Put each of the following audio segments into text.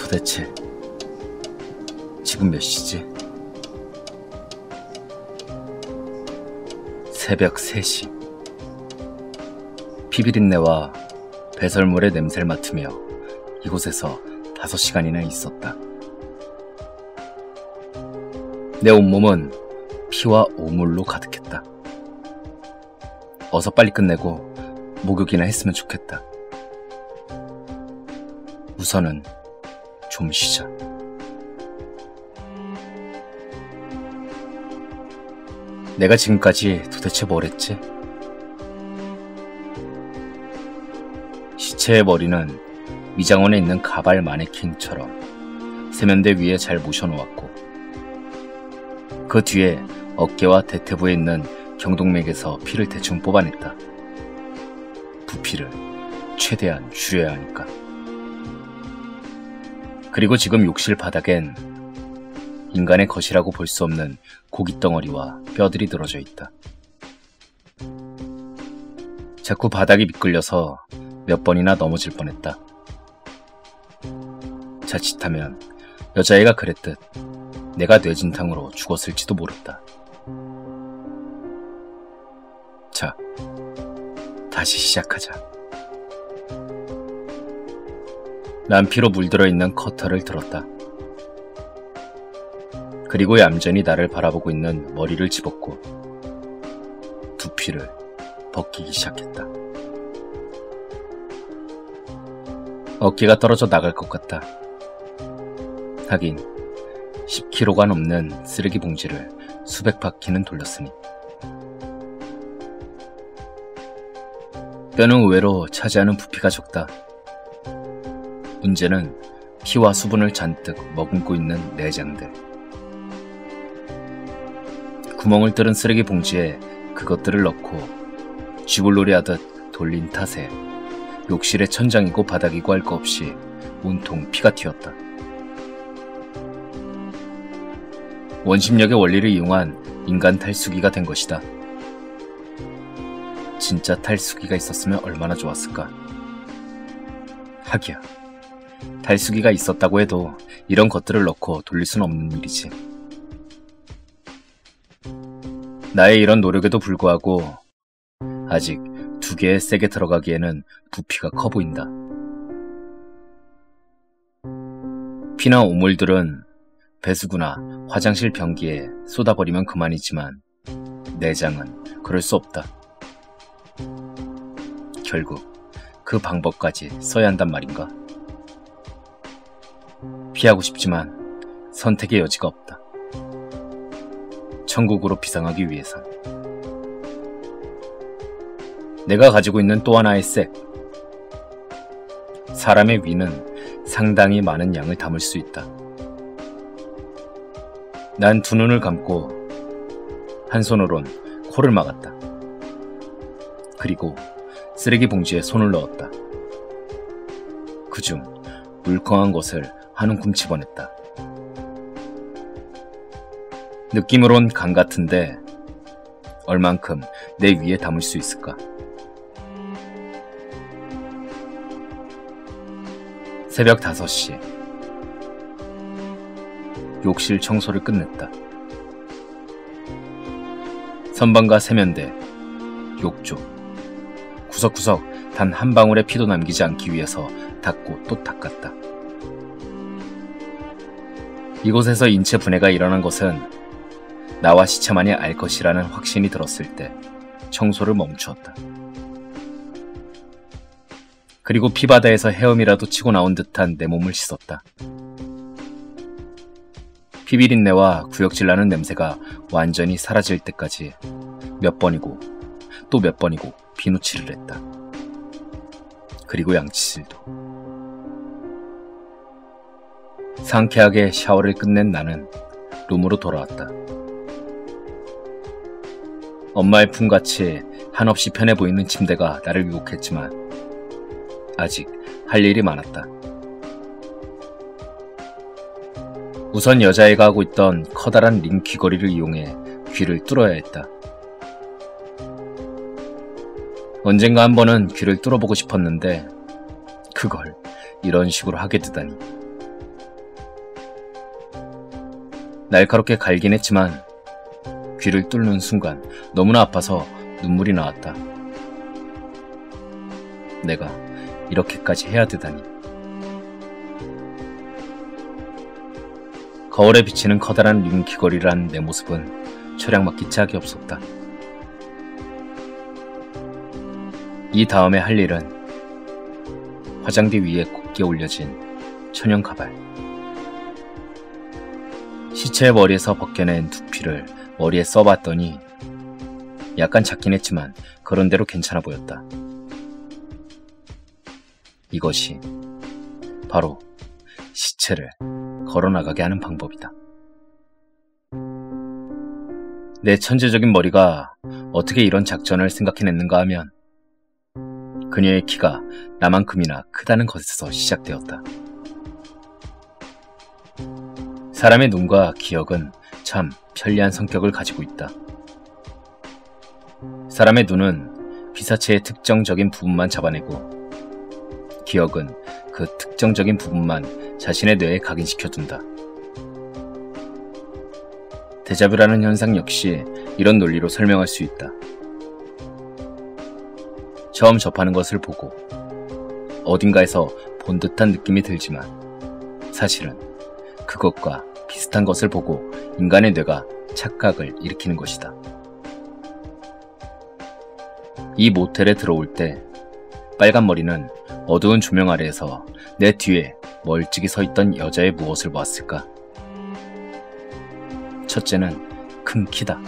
도대체 지금 몇 시지? 새벽 3시. 피비린내와 배설물의 냄새를 맡으며 이곳에서 5시간이나 있었다. 내 온몸은 피와 오물로 가득했다. 어서 빨리 끝내고 목욕이나 했으면 좋겠다. 우선은 좀 쉬자. 내가 지금까지 도대체 뭘 했지? 시체의 머리는 미장원에 있는 가발 마네킹처럼 세면대 위에 잘 모셔놓았고, 그 뒤에 어깨와 대퇴부에 있는 경동맥에서 피를 대충 뽑아냈다. 부피를 최대한 줄여야 하니까. 그리고 지금 욕실 바닥엔 인간의 것이라고 볼 수 없는 고깃덩어리와 뼈들이 늘어져 있다. 자꾸 바닥이 미끌려서 몇 번이나 넘어질 뻔했다. 자칫하면 여자애가 그랬듯 내가 뇌진탕으로 죽었을지도 모른다. 자, 다시 시작하자. 난 피로 물들어 있는 커터를 들었다. 그리고 얌전히 나를 바라보고 있는 머리를 집었고 두피를 벗기기 시작했다. 어깨가 떨어져 나갈 것 같다. 하긴 10kg가 넘는 쓰레기 봉지를 수백 바퀴는 돌렸으니. 뼈는 의외로 차지하는 부피가 적다. 문제는 피와 수분을 잔뜩 머금고 있는 내장들. 구멍을 뚫은 쓰레기 봉지에 그것들을 넣고 쥐불놀이 하듯 돌린 탓에 욕실의 천장이고 바닥이고 할 거 없이 온통 피가 튀었다. 원심력의 원리를 이용한 인간 탈수기가 된 것이다. 진짜 탈수기가 있었으면 얼마나 좋았을까. 하기야, 탈수기가 있었다고 해도 이런 것들을 넣고 돌릴 순 없는 일이지. 나의 이런 노력에도 불구하고 아직 2개에 세게 들어가기에는 부피가 커 보인다. 피나 오물들은 배수구나 화장실 변기에 쏟아버리면 그만이지만 내장은 그럴 수 없다. 결국 그 방법까지 써야 한단 말인가? 피하고 싶지만 선택의 여지가 없다. 천국으로 비상하기 위해선. 내가 가지고 있는 또 하나의 색. 사람의 위는 상당히 많은 양을 담을 수 있다. 난 2눈을 감고 한 손으론 코를 막았다. 그리고 쓰레기 봉지에 손을 넣었다. 그중 물컹한 것을 한 움큼 집어냈다. 느낌으론 강 같은데 얼만큼 내 위에 담을 수 있을까? 새벽 5시. 욕실 청소를 끝냈다. 선반과 세면대, 욕조, 구석구석 단 한 방울의 피도 남기지 않기 위해서 닦고 또 닦았다. 이곳에서 인체 분해가 일어난 것은 나와 시체만이 알 것이라는 확신이 들었을 때 청소를 멈추었다. 그리고 피바다에서 헤엄이라도 치고 나온 듯한 내 몸을 씻었다. 피비린내와 구역질 나는 냄새가 완전히 사라질 때까지 몇 번이고 또 몇 번이고 비누칠을 했다. 그리고 양치질도. 상쾌하게 샤워를 끝낸 나는 룸으로 돌아왔다. 엄마의 품같이 한없이 편해 보이는 침대가 나를 유혹했지만 아직 할 일이 많았다. 우선 여자애가 하고 있던 커다란 링 귀걸이를 이용해 귀를 뚫어야 했다. 언젠가 한 번은 귀를 뚫어보고 싶었는데 그걸 이런 식으로 하게 되다니. 날카롭게 갈긴 했지만 귀를 뚫는 순간 너무나 아파서 눈물이 나왔다. 내가 이렇게까지 해야 되다니. 거울에 비치는 커다란 링 귀걸이를 한 내 모습은 초량맞기 짝이 없었다. 이 다음에 할 일은 화장대 위에 곱게 올려진 천연 가발. 시체의 머리에서 벗겨낸 두피를 머리에 써봤더니 약간 작긴 했지만 그런대로 괜찮아 보였다. 이것이 바로 시체를 걸어나가게 하는 방법이다. 내 천재적인 머리가 어떻게 이런 작전을 생각해냈는가 하면 그녀의 키가 나만큼이나 크다는 것에서 시작되었다. 사람의 눈과 기억은 참 편리한 성격을 가지고 있다. 사람의 눈은 피사체의 특정적인 부분만 잡아내고 기억은 그 특정적인 부분만 자신의 뇌에 각인시켜둔다. 데자뷰라는 현상 역시 이런 논리로 설명할 수 있다. 처음 접하는 것을 보고 어딘가에서 본 듯한 느낌이 들지만 사실은 그것과 비슷한 것을 보고 인간의 뇌가 착각을 일으키는 것이다. 이 모텔에 들어올 때 빨간 머리는 어두운 조명 아래에서 내 뒤에 멀찍이 서 있던 여자의 무엇을 보았을까? 첫째는 큰 키다.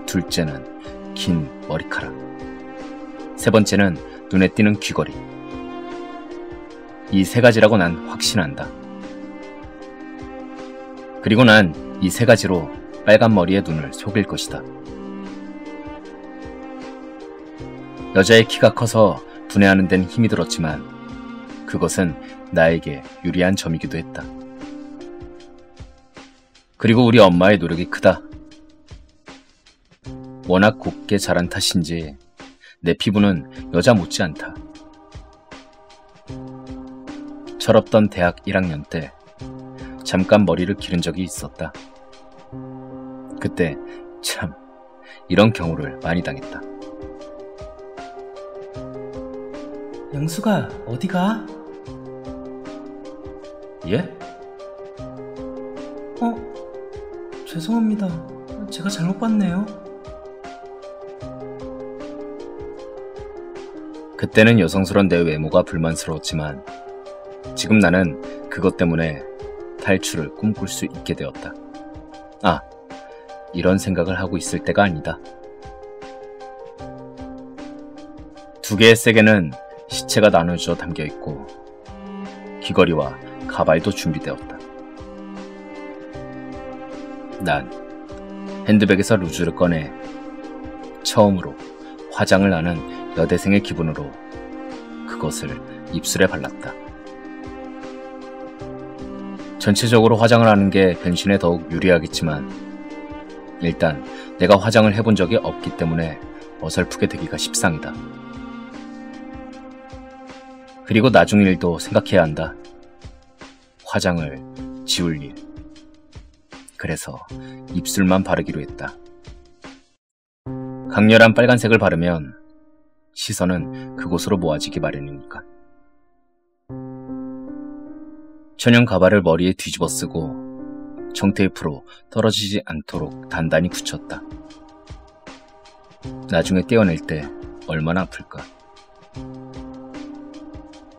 둘째는 긴 머리카락. 세 번째는 눈에 띄는 귀걸이. 이 세 가지라고 난 확신한다. 그리고 난 이 세 가지로 빨간 머리의 눈을 속일 것이다. 여자의 키가 커서 분해하는 데는 힘이 들었지만 그것은 나에게 유리한 점이기도 했다. 그리고 우리 엄마의 노력이 크다. 워낙 곱게 자란 탓인지 내 피부는 여자 못지않다. 철없던 대학 1학년 때 잠깐 머리를 기른 적이 있었다. 그때 참 이런 경우를 많이 당했다. 영수가 어디가? 예? 죄송합니다. 제가 잘못 봤네요. 그때는 여성스러운 내 외모가 불만스러웠지만 지금 나는 그것 때문에 탈출을 꿈꿀 수 있게 되었다. 이런 생각을 하고 있을 때가 아니다. 두 개의 세계는 시체가 나눠져 담겨있고 귀걸이와 가발도 준비되었다. 난 핸드백에서 루즈를 꺼내 처음으로 화장을 하는 여대생의 기분으로 그것을 입술에 발랐다. 전체적으로 화장을 하는 게 변신에 더욱 유리하겠지만 일단 내가 화장을 해본 적이 없기 때문에 어설프게 되기가 십상이다. 그리고 나중 일도 생각해야 한다. 화장을 지울 일. 그래서 입술만 바르기로 했다. 강렬한 빨간색을 바르면 시선은 그곳으로 모아지기 마련이니까. 천연 가발을 머리에 뒤집어 쓰고 정테이프로 떨어지지 않도록 단단히 붙였다. 나중에 떼어낼 때 얼마나 아플까.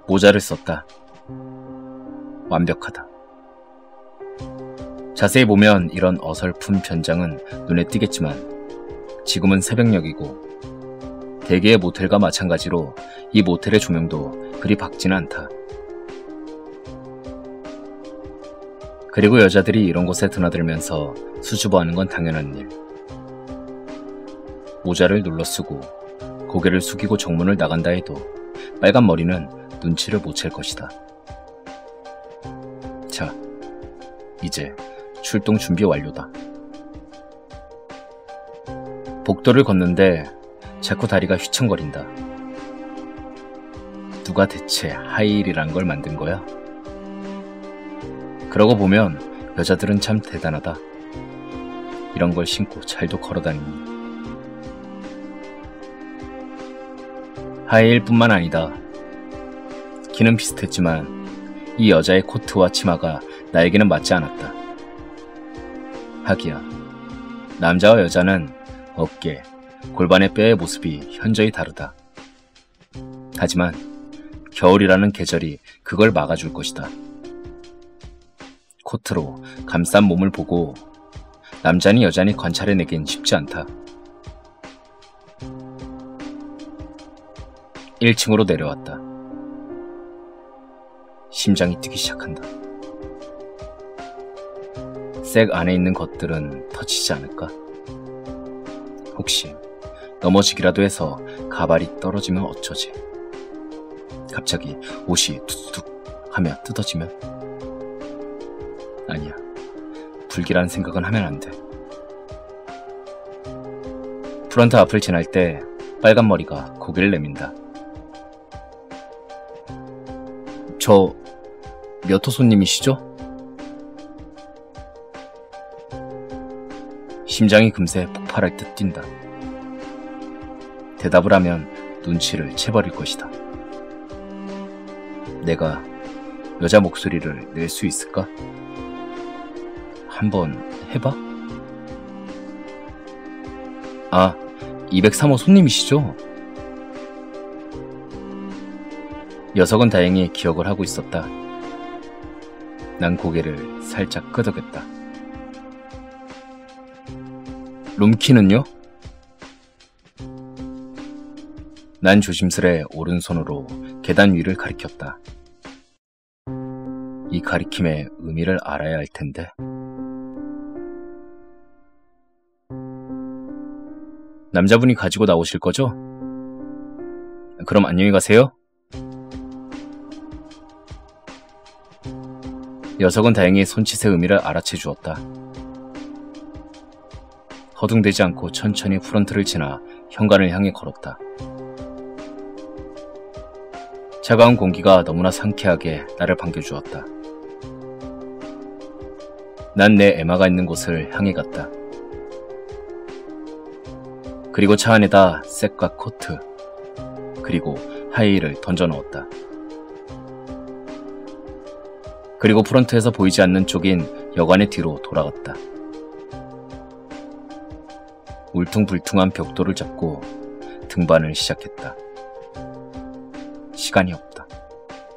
모자를 썼다. 완벽하다. 자세히 보면 이런 어설픈 변장은 눈에 띄겠지만 지금은 새벽녘이고 대개의 모텔과 마찬가지로 이 모텔의 조명도 그리 밝지는 않다. 그리고 여자들이 이런 곳에 드나들면서 수줍어하는 건 당연한 일. 모자를 눌러 쓰고 고개를 숙이고 정문을 나간다 해도 빨간 머리는 눈치를 못 챌 것이다. 자, 이제 출동 준비 완료다. 복도를 걷는데 자꾸 다리가 휘청거린다. 누가 대체 하이힐이란 걸 만든 거야? 그러고 보면 여자들은 참 대단하다. 이런 걸 신고 잘도 걸어다니니. 하이힐뿐만 아니다. 키는 비슷했지만 이 여자의 코트와 치마가 나에게는 맞지 않았다. 하기야 남자와 여자는 어깨, 골반의 뼈의 모습이 현저히 다르다. 하지만 겨울이라는 계절이 그걸 막아줄 것이다. 코트로 감싼 몸을 보고 남자니 여자니 관찰해내긴 쉽지 않다. 1층으로 내려왔다. 심장이 뛰기 시작한다. 색 안에 있는 것들은 터지지 않을까? 혹시 넘어지기라도 해서 가발이 떨어지면 어쩌지? 갑자기 옷이 툭툭 하며 뜯어지면? 아니야. 불길한 생각은 하면 안 돼. 프런트 앞을 지날 때 빨간 머리가 고개를 내민다. 저 몇 호 손님이시죠? 심장이 금세 폭발할 듯 뛴다. 대답을 하면 눈치를 채버릴 것이다. 내가 여자 목소리를 낼 수 있을까? 한번 해봐? 아, 203호 손님이시죠? 녀석은 다행히 기억을 하고 있었다. 난 고개를 살짝 끄덕였다. 룸키는요? 난 조심스레 오른손으로 계단 위를 가리켰다. 이 가리킴의 의미를 알아야 할 텐데. 남자분이 가지고 나오실 거죠? 그럼 안녕히 가세요. 녀석은 다행히 손짓의 의미를 알아채 주었다. 허둥대지 않고 천천히 프런트를 지나 현관을 향해 걸었다. 차가운 공기가 너무나 상쾌하게 나를 반겨주었다. 난 내 에마가 있는 곳을 향해 갔다. 그리고 차 안에다 색과 코트, 그리고 하이힐을 던져 넣었다. 그리고 프런트에서 보이지 않는 쪽인 여관의 뒤로 돌아갔다. 울퉁불퉁한 벽돌을 잡고 등반을 시작했다. 시간이 없다.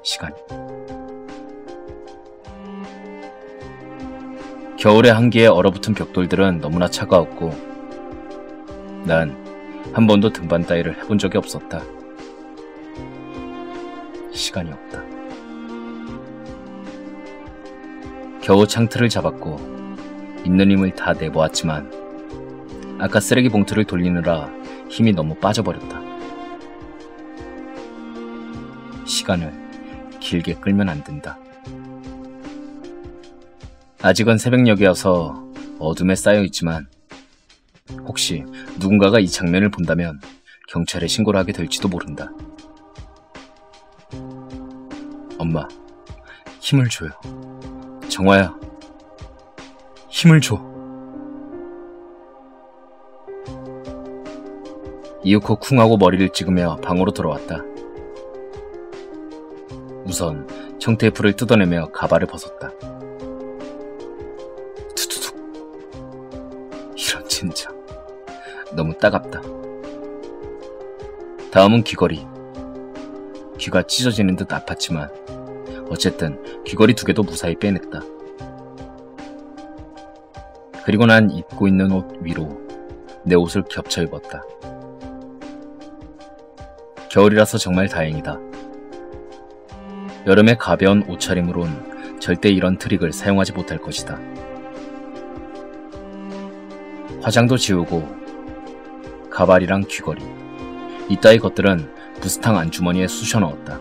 시간이. 겨울의 한기에 얼어붙은 벽돌들은 너무나 차가웠고 난 한 번도 등반 따위를 해본 적이 없었다. 시간이 없다. 겨우 창틀을 잡았고 있는 힘을 다 내보았지만 아까 쓰레기 봉투를 돌리느라 힘이 너무 빠져버렸다. 시간을 길게 끌면 안 된다. 아직은 새벽녘이어서 어둠에 쌓여있지만 혹시 누군가가 이 장면을 본다면 경찰에 신고를 하게 될지도 모른다. 엄마, 힘을 줘요. 정화야, 힘을 줘. 이윽고 쿵 하고 머리를 찍으며 방으로 들어왔다. 우선 청테이프를 뜯어내며 가발을 벗었다. 투두둑. 이런 진짜 너무 따갑다. 다음은 귀걸이. 귀가 찢어지는 듯 아팠지만 어쨌든 귀걸이 2개도 무사히 빼냈다. 그리고 난 입고 있는 옷 위로 내 옷을 겹쳐 입었다. 겨울이라서 정말 다행이다. 여름에 가벼운 옷차림으론 절대 이런 트릭을 사용하지 못할 것이다. 화장도 지우고 가발이랑 귀걸이, 이따위 것들은 무스탕 안주머니에 쑤셔 넣었다.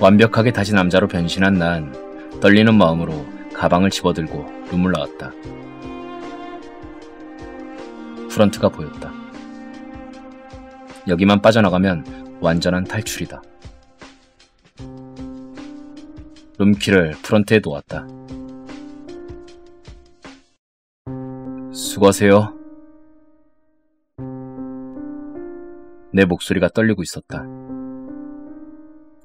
완벽하게 다시 남자로 변신한 난 떨리는 마음으로 가방을 집어들고 룸을 나왔다. 프런트가 보였다. 여기만 빠져나가면 완전한 탈출이다. 룸키를 프런트에 놓았다. 수고하세요. 내 목소리가 떨리고 있었다.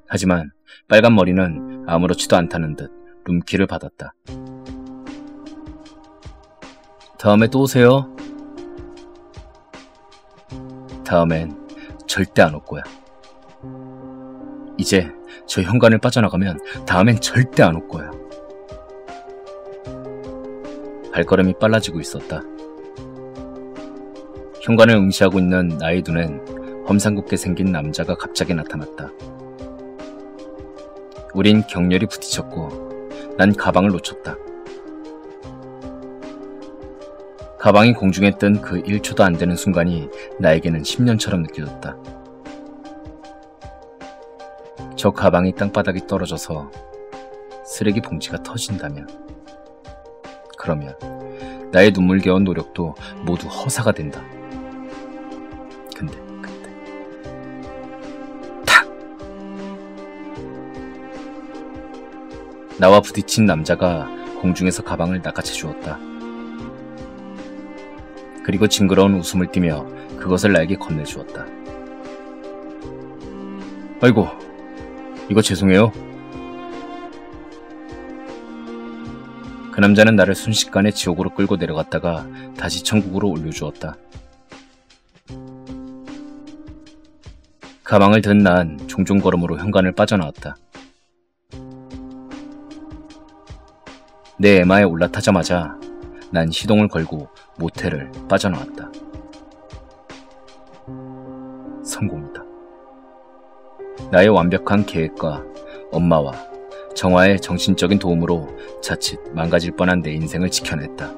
하지만 빨간 머리는 아무렇지도 않다는 듯 룸키를 받았다. 다음에 또 오세요. 다음엔 절대 안 올 거야. 이제 저 현관을 빠져나가면 다음엔 절대 안 올 거야. 발걸음이 빨라지고 있었다. 현관을 응시하고 있는 나의 눈엔 험상궂게 생긴 남자가 갑자기 나타났다. 우린 격렬히 부딪혔고 난 가방을 놓쳤다. 가방이 공중에 뜬 그 1초도 안 되는 순간이 나에게는 10년처럼 느껴졌다. 저 가방이 땅바닥에 떨어져서 쓰레기 봉지가 터진다면, 그러면 나의 눈물겨운 노력도 모두 허사가 된다. 근데 탁! 나와 부딪힌 남자가 공중에서 가방을 낚아채 주었다. 그리고 징그러운 웃음을 띠며 그것을 나에게 건네주었다. 아이고, 이거 죄송해요. 그 남자는 나를 순식간에 지옥으로 끌고 내려갔다가 다시 천국으로 올려주었다. 가방을 든 난 종종 걸음으로 현관을 빠져나왔다. 내 에마에 올라타자마자 난 시동을 걸고 모텔을 빠져나왔다. 성공이다. 나의 완벽한 계획과 엄마와 정화의 정신적인 도움으로 자칫 망가질 뻔한 내 인생을 지켜냈다.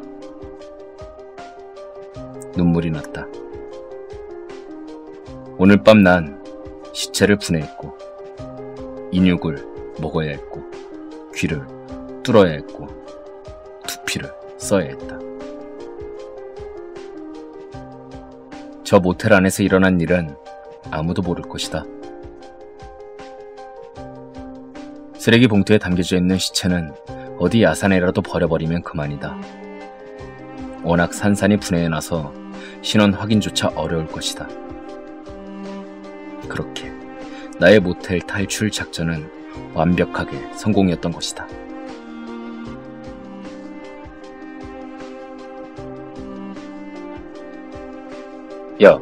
눈물이 났다. 오늘 밤 난 시체를 분해했고, 인육을 먹어야 했고, 귀를 뚫어야 했고, 두피를 써야 했다. 저 모텔 안에서 일어난 일은 아무도 모를 것이다. 쓰레기 봉투에 담겨져 있는 시체는 어디 야산에라도 버려버리면 그만이다. 워낙 산산이 분해해놔서 신원 확인조차 어려울 것이다. 그렇게 나의 모텔 탈출 작전은 완벽하게 성공이었던 것이다. 야,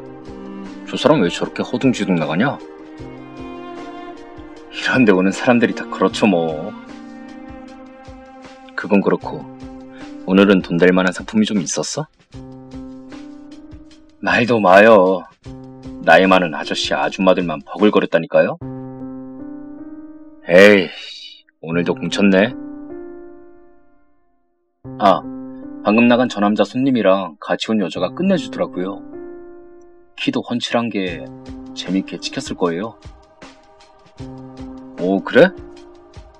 저 사람 왜 저렇게 허둥지둥 나가냐? 이런데 오는 사람들이 다 그렇죠 뭐. 그건 그렇고 오늘은 돈 될 만한 상품이 좀 있었어? 말도 마요. 나이 많은 아저씨 아줌마들만 버글거렸다니까요? 에이, 오늘도 공쳤네. 아, 방금 나간 저 남자 손님이랑 같이 온 여자가 끝내주더라고요. 키도 훤칠한 게 재밌게 찍혔을 거예요. 오, 그래?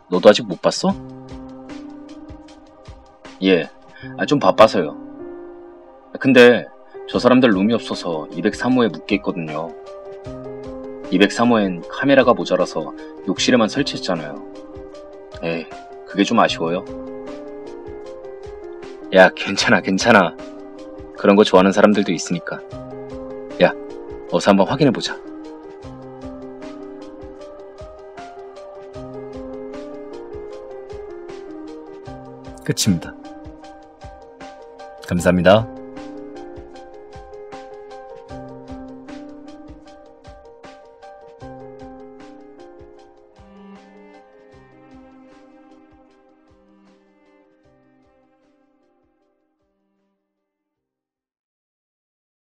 너도 아직 못 봤어? 예, 좀 바빠서요. 근데 저 사람들 룸이 없어서 203호에 묶여있거든요. 203호엔 카메라가 모자라서 욕실에만 설치했잖아요. 에이, 그게 좀 아쉬워요. 야, 괜찮아. 그런 거 좋아하는 사람들도 있으니까. 야, 어서 한번 확인해보자. 끝입니다. 감사합니다.